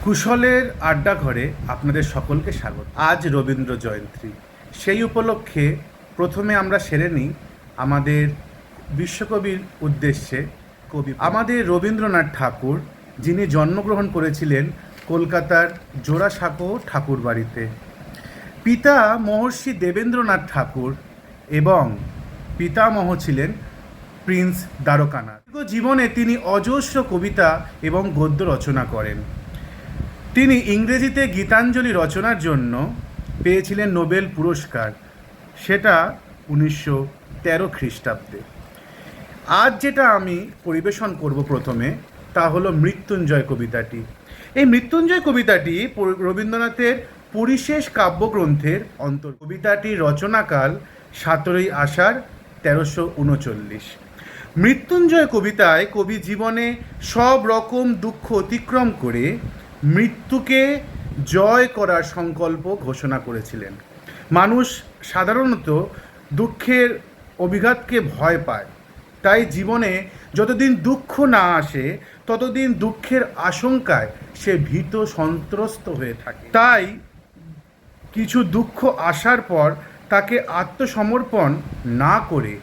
কুশলের আড্ডা ঘরে আপনাদের সকলকে স্বাগত। আজ রবীন্দ্র জয়ন্তী, সেই উপলক্ষে প্রথমে আমরা সেরে নিই আমাদের বিশ্বকবির উদ্দেশ্যে কবি আমাদের রবীন্দ্রনাথ ঠাকুর, যিনি জন্মগ্রহণ করেছিলেন কলকাতার জোড়াসাঁকো ঠাকুর বাড়িতে। পিতা মহর্ষি দেবেন্দ্রনাথ ঠাকুর এবং পিতামহ ছিলেন প্রিন্স দ্বারকানাথ। জীবনে তিনি অজস্র কবিতা এবং গদ্য রচনা করেন। তিনি ইংরেজিতে গীতাঞ্জলি রচনার জন্য পেয়েছিলেন নোবেল পুরস্কার, সেটা 1913 খ্রিস্টাব্দে। আজ যেটা আমি পরিবেশন করব প্রথমে, তা হলো মৃত্যুঞ্জয় কবিতাটি। এই মৃত্যুঞ্জয় কবিতাটি রবীন্দ্রনাথের পরিশেষ কাব্যগ্রন্থের অন্তর। কবিতাটির রচনাকাল 17 আষাঢ় 1339। মৃত্যুঞ্জয় কবিতায় কবি জীবনে সব রকম দুঃখ অতিক্রম করে মৃত্যুকে জয় করার সংকল্প ঘোষণা করেছিলেন। মানুষ সাধারণত দুঃখের অভিঘাতকে ভয় পায়, তাই জীবনে যতদিন দুঃখ না আসে ততদিন দুঃখের আশঙ্কায় সে ভীত সন্ত্রস্ত হয়ে থাকে। তাই কিছু দুঃখ আসার পর তাকে আত্মসমর্পণ না করে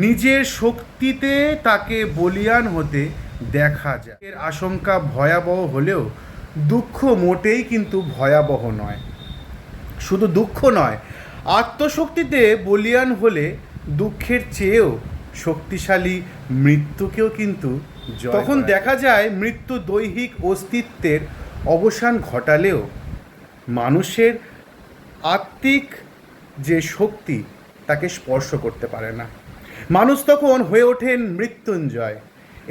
নিজের শক্তিতে তাকে বলীয়ান হতে দেখা যায়। এর আশঙ্কা ভয়াবহ হলেও দুঃখ মোটেই কিন্তু ভয়াবহ নয়। শুধু দুঃখ নয়, আত্মশক্তিতে বলীয়ান হলে দুঃখের চেয়েও শক্তিশালী মৃত্যুকেও কিন্তু তখন দেখা যায়। মৃত্যু দৈহিক অস্তিত্বের অবসান ঘটালেও মানুষের আত্মিক যে শক্তি তাকে স্পর্শ করতে পারে না। মানুষ তখন হয়ে ওঠেন মৃত্যুঞ্জয়।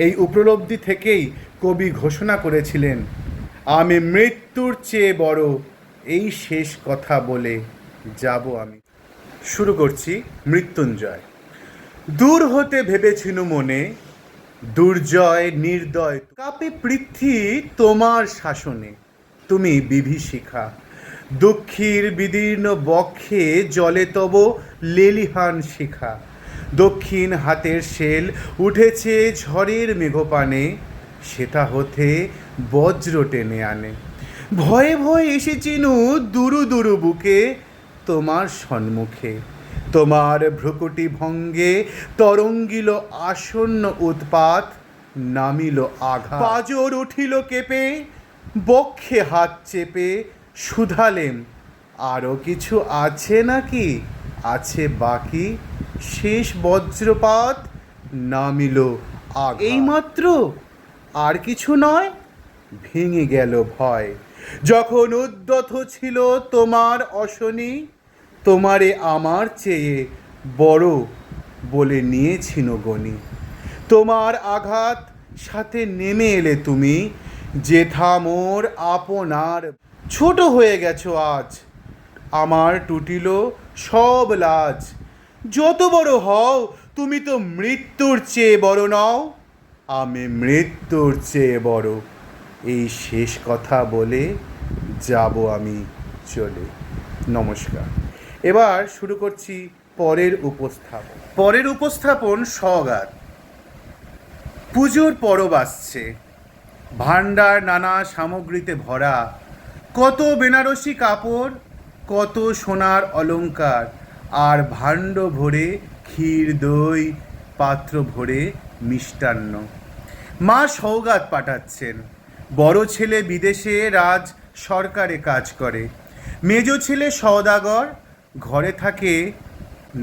এই উপলব্ধি থেকেই কবি ঘোষণা করেছিলেন, আমি মৃত্যুর চেয়ে বড়, এই শেষ কথা বলে যাব আমি। শুরু করছি মৃত্যুঞ্জয়। দূর হতে ভেবেছিনু মনে, দুর্জয় নির্দয় কাপে পৃথ্বী তোমার শাসনে, তুমি বিভীষিকা দুঃখীর বিদীর্ণ বক্ষে জলে তব লেলিহান শিখা। দক্ষিণ হাতের শেল উঠেছে ঝড়ের মেঘপানে, সেটা হতে বজ্র টেনে আনে। ভয়ে ভয়ে এসেছিনু দুরু দুরু বুকে তোমার সম্মুখে, তোমার ভ্রুকুটি ভঙ্গে তরঙ্গিল আসন্ন উৎপাত, নামিল আঘাত। পাজর উঠিল কেঁপে, বক্ষে হাত চেপে শুধালেন, আরও কিছু আছে নাকি, আছে বাকি, শেষ বজ্রপাত, নামিল আঘাত। এইমাত্র, আর কিছু নয়। ভেঙে গেল ভয়, যখন উদ্যত ছিল তোমার অশনি, তোমারে আমার চেয়ে বড় বলে নিয়েছিল গনি। তোমার আঘাত সাথে নেমে এলে তুমি, যেথা মোর আপনার। ছোট হয়ে গেছো আজ, আমার টুটিল সব লাজ। যত বড় হও তুমি তো মৃত্যুর চেয়ে বড় নও, আমি মৃত্যুর চেয়ে বড়, এই শেষ কথা বলে যাব আমি চলে। নমস্কার। এবার শুরু করছি পরের উপস্থাপন সওগাত। পুজোর পরব আসছে, ভাণ্ডার নানা সামগ্রীতে ভরা, কত বেনারসি কাপড়, কত সোনার অলংকার, আর ভাণ্ড ভরে ক্ষীর দই, পাত্র ভরে মিষ্টান্ন। মা সওগাত পাঠাচ্ছেন। বড় ছেলে বিদেশে রাজ সরকারে কাজ করে, মেজ ছেলে সওদাগর, ঘরে থাকে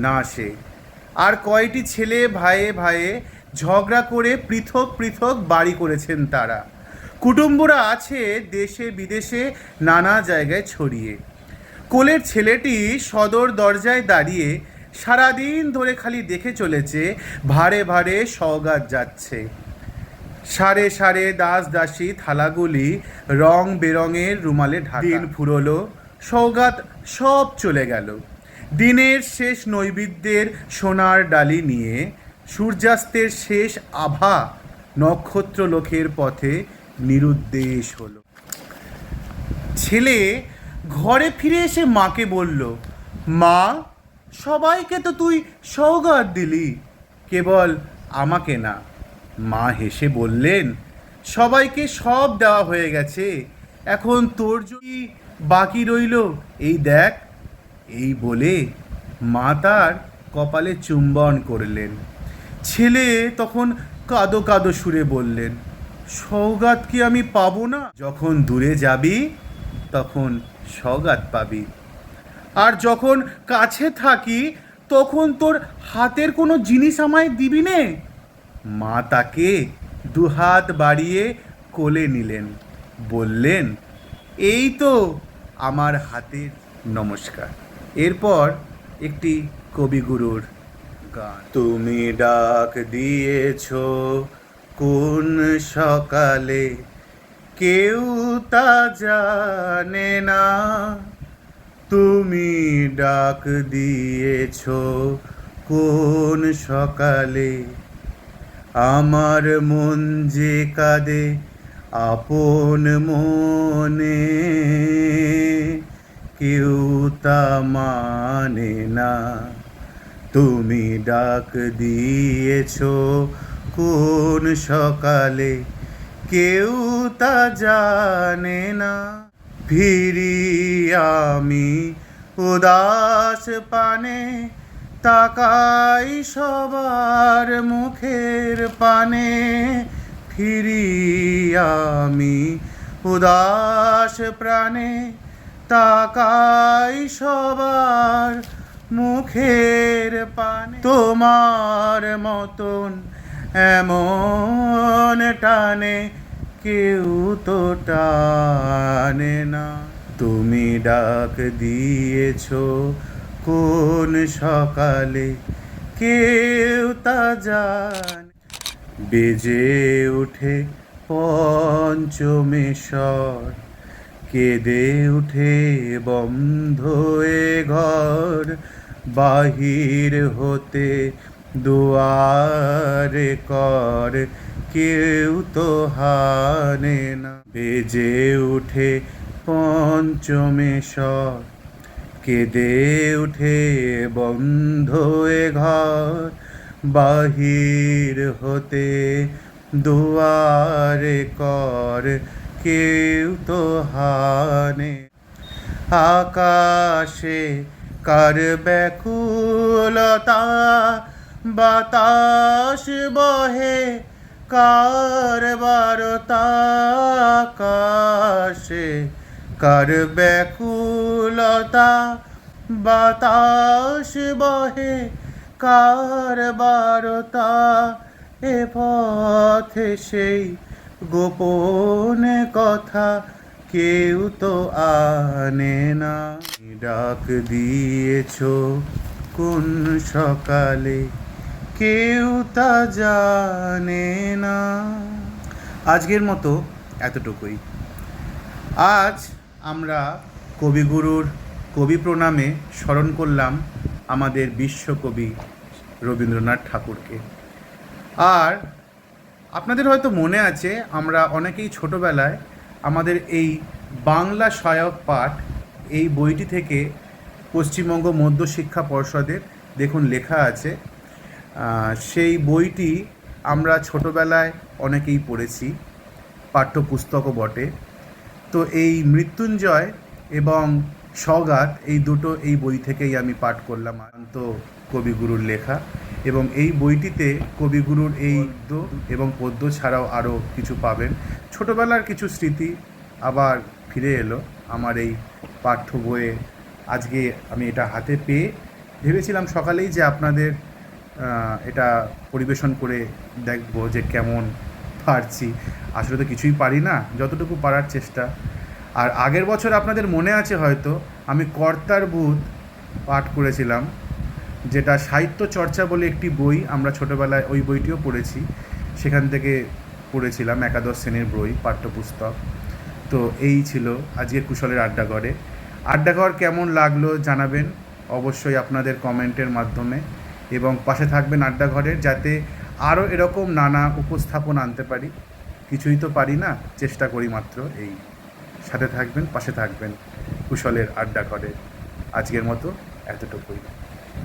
না সে। আর কয়টি ছেলে ভাইয়ে ভাইয়ে ঝগড়া করে পৃথক পৃথক বাড়ি করেছেন তারা। কুটুম্বরা আছে দেশে বিদেশে নানা জায়গায় ছড়িয়ে। কোলের ছেলেটি সদর দরজায় দাঁড়িয়ে সারাদিন ধরে খালি দেখে চলেছে ভারে ভারে সওগাত যাচ্ছে। সারে সারে দাস দাসী থালাগুলি রং বেরঙের রুমালে ঢাকা। দিন ফুরলো, সওগাত সব চলে গেল। দিনের শেষ নৈবেদ্যের সোনার ডালি নিয়ে সূর্যাস্তের শেষ আভা নক্ষত্র লোকের পথে নিরুদ্দেশ হলো। ছেলে ঘরে ফিরে এসে মাকে বলল, মা, সবাইকে তো তুই সওগাত দিলি, কেবল আমাকে না। মা হেসে বললেন, সবাইকে সব দেওয়া হয়ে গেছে, এখন তোর যদি বাকি রইল এই দেখ। এই বলে মা তার কপালে চুম্বন করলেন। ছেলে তখন কাঁদো কাঁদো সুরে বললেন, সওগাত কি আমি পাবো না? যখন দূরে যাবি তখন সওগাত পাবি, আর যখন কাছে থাকি তখন তোর হাতের কোনো জিনিস আমায় দিবি নে। মা তাকে দুহাত বাড়িয়ে কোলে নিলেন, বললেন, এই তো আমার হাতের নমস্কার। এরপর একটি কবিগুরুর গান। তুমি ডাক দিয়েছ কোন সকালে, কেউ তা জানে না। তুমি ডাক দিয়েছ কোন সকালে, আমার মন যে কাঁদে আপন মনে, কেউ তা মানে না। তুমি ডাক দিয়েছ কোন সকালে, কেউ তা জানে না। ফিরি আমি উদাস পানে, তাকাই সবার মুখের পানে। ফিরি আমি উদাস প্রাণে, তাকাই সবার মুখের পানে। তোমার মতন এমন টানে কেউ তো টানে না। তুমি ডাক দিয়েছ কোন সকালে, কেউ তা জানে। বেজে উঠে পঞ্চমেশ্বর, কেঁদে উঠে বন্ধ এ ঘর। বাহির হতে দুয়ারে কর, কেউ তো হানে না। বেজে উঠে পঞ্চমেশ্বর, কেঁদে উঠে বন্ধ এ ঘর। বাহির হতে দুয়ারে কর, কেউ তো হানে। আকাশে কার ব্যাকুলতা, বাতাস বহে কার বারতা। আকাশে কার ব্যাকুলতা, বাতাস বহে কার বারতা। এ পথে সেই গোপন কথা কেউ তো আনে না। ডাক দিয়েছ কোন সকালে, কেউ তা জানে না। আজকের মতো এতটুকুই। আজ আমরা কবিগুরুর কবি প্রণামে স্মরণ করলাম আমাদের বিশ্বকবি রবীন্দ্রনাথ ঠাকুরকে। আর আপনাদের হয়তো মনে আছে, আমরা অনেকেই ছোটোবেলায় আমাদের এই বাংলা সহায়ক পাঠ এই বইটি থেকে পশ্চিমবঙ্গ মধ্য শিক্ষা পর্ষদের দেখুন লেখা আছে, সেই বইটি আমরা ছোটোবেলায় অনেকেই পড়েছি, পাঠ্যপুস্তকও বটে। তো এই মৃত্যুঞ্জয় এবং সওগাত এই দুটো এই বই থেকেই আমি পাঠ করলাম, তো কবিগুরুর লেখা। এবং এই বইটিতে কবিগুরুর এই গদ্য এবং পদ্য ছাড়াও আরও কিছু পাবেন। ছোটোবেলার কিছু স্মৃতি আবার ফিরে এলো আমার এই পাঠ্য বইয়ে। আজকে আমি এটা হাতে পেয়ে ভেবেছিলাম সকালেই যে আপনাদের এটা পরিবেশন করে দেখবো যে কেমন পারছি। আসলে তো কিছুই পারি না, যতটুকু পারার চেষ্টা। আর আগের বছর আপনাদের মনে আছে হয়তো আমি কর্তার ভূত পাঠ করেছিলাম, যেটা সাহিত্য চর্চা বলে একটি বই, আমরা ছোটোবেলায় ওই বইটিও পড়েছি, সেখান থেকে পড়েছিলাম, একাদশ শ্রেণীর বই, পাঠ্যপুস্তক। তো এই ছিল আজকের কুশলের আড্ডাঘরে। আড্ডাঘর কেমন লাগলো জানাবেন অবশ্যই আপনাদের কমেন্টের মাধ্যমে, এবং পাশে থাকবেন আড্ডাঘরের, যাতে আরও এরকম নানা উপস্থাপন আনতে পারি। কিছুই তো পারি না, চেষ্টা করি মাত্র। এই সাথে থাকবেন, পাশে থাকবেন কুশলের আড্ডাঘরে। আজকের মতো এতটুকুই।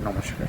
নমস্কার।